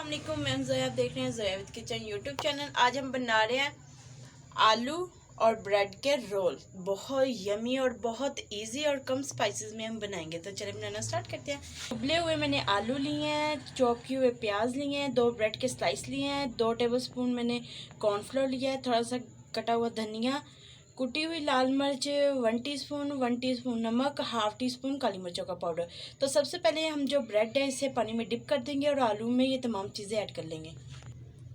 अस्सलाम वालेकुम, मैं ज़ोया, आप देख रहे हैं Zoya with kitchen YouTube channel. आज हम बना रहे हैं आलू और ब्रेड के रोल। बहुत यमी और बहुत इजी और कम स्पाइसेस में हम बनाएंगे। तो चलिए बनाना स्टार्ट करते हैं। उबले हुए मैंने आलू लिए हैं, चॉप किए हुए प्याज लिए हैं, 2 ब्रेड के स्लाइस लिए हैं, 2 टेबलस्पून मैंने कॉर्नफ्लोर लिया है, थोड़ा सा कटा हुआ धनिया, कुटी हुई लाल मिर्च 1 टीस्पून, 1 टीस्पून नमक, हाफ टी स्पून काली मिर्चों का पाउडर। तो सबसे पहले हम जो ब्रेड है इसे पानी में डिप कर देंगे और आलू में ये तमाम चीज़ें ऐड कर लेंगे।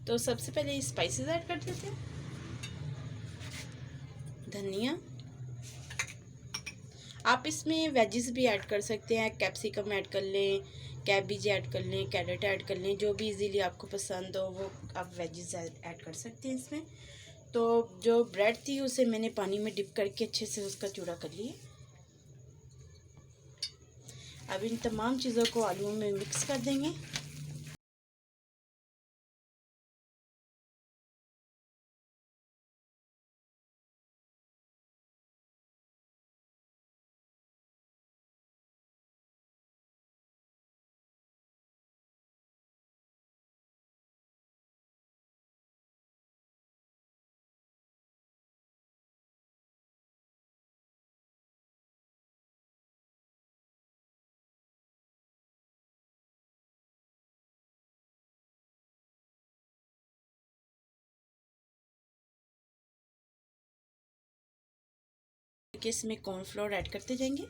तो सबसे पहले स्पाइसेस ऐड कर देते हैं। धनिया, आप इसमें वेजिस भी ऐड कर सकते हैं, कैप्सिकम ऐड कर लें, कैबेज ऐड कर लें, कैरेट ऐड कर लें, जो भी इजीली आपको पसंद हो वो आप वेजिस ऐड कर सकते हैं इसमें। तो जो ब्रेड थी उसे मैंने पानी में डिप करके अच्छे से उसका चूड़ा कर लिया। अब इन तमाम चीज़ों को आलू में मिक्स कर देंगे। इसमें कॉर्नफ्लोर ऐड करते जाएंगे।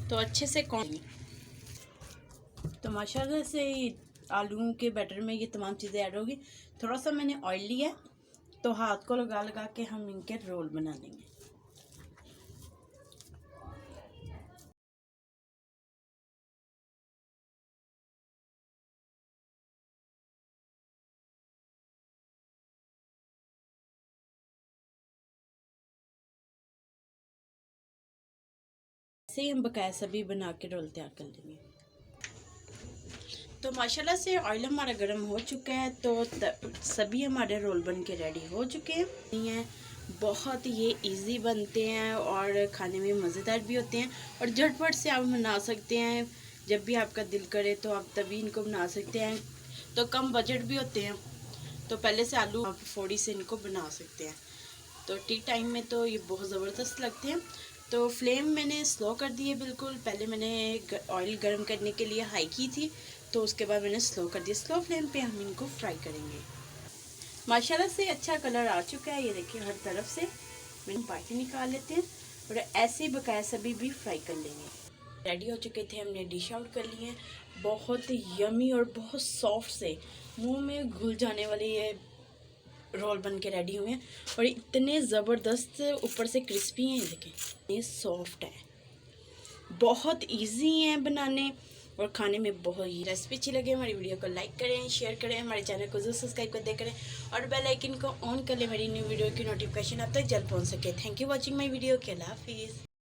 तो अच्छे से तो माशाल्लाह से आलू के बैटर में ये तमाम चीज़ें ऐड होगी। थोड़ा सा मैंने ऑयल लिया तो हाथ को लगा लगा के हम इनके रोल बना लेंगे। ऐसे ही हम बकाया सभी बना के रोल तैयार कर लेंगे। तो माशाल्लाह से ऑयल हमारा गर्म हो चुका है। तो सभी हमारे रोल बन के रेडी हो चुके हैं। बहुत ये इजी बनते हैं और खाने में मज़ेदार भी होते हैं और झटपट से आप बना सकते हैं। जब भी आपका दिल करे तो आप तभी इनको बना सकते हैं। तो कम बजट भी होते हैं, तो पहले से आलू आप फोड़ी से इनको बना सकते हैं। तो टी टाइम में तो ये बहुत ज़बरदस्त लगते हैं। तो फ्लेम मैंने स्लो कर दी है बिल्कुल। पहले मैंने ऑयल गर्म करने के लिए हाई की थी, तो उसके बाद मैंने स्लो कर दिया। स्लो फ्लेम पे हम इनको फ्राई करेंगे। माशाल्लाह से अच्छा कलर आ चुका है, ये देखिए हर तरफ से। मैंने बाटी निकाल लेते हैं और ऐसे ही बकाया सभी भी फ्राई कर लेंगे। रेडी हो चुके थे, हमने डिश आउट कर लिए हैं। बहुत यमी और बहुत सॉफ्ट से मुंह में घुल जाने वाले ये रोल बन के रेडी हुए हैं और इतने ज़बरदस्त ऊपर से क्रिस्पी हैं। देखें ये सॉफ्ट है, बहुत इजी हैं बनाने और खाने में बहुत ही। रेसिपी अच्छी लगे हमारी वीडियो को लाइक करें, शेयर करें, हमारे चैनल को जरूर सब्सक्राइब कर दे करें और बेल आइकन को ऑन कर लें, मेरी न्यू वीडियो की नोटिफिकेशन आप तक जल्द पहुंच सके। Thank you watching my video के। अल्लाह हाफिज़।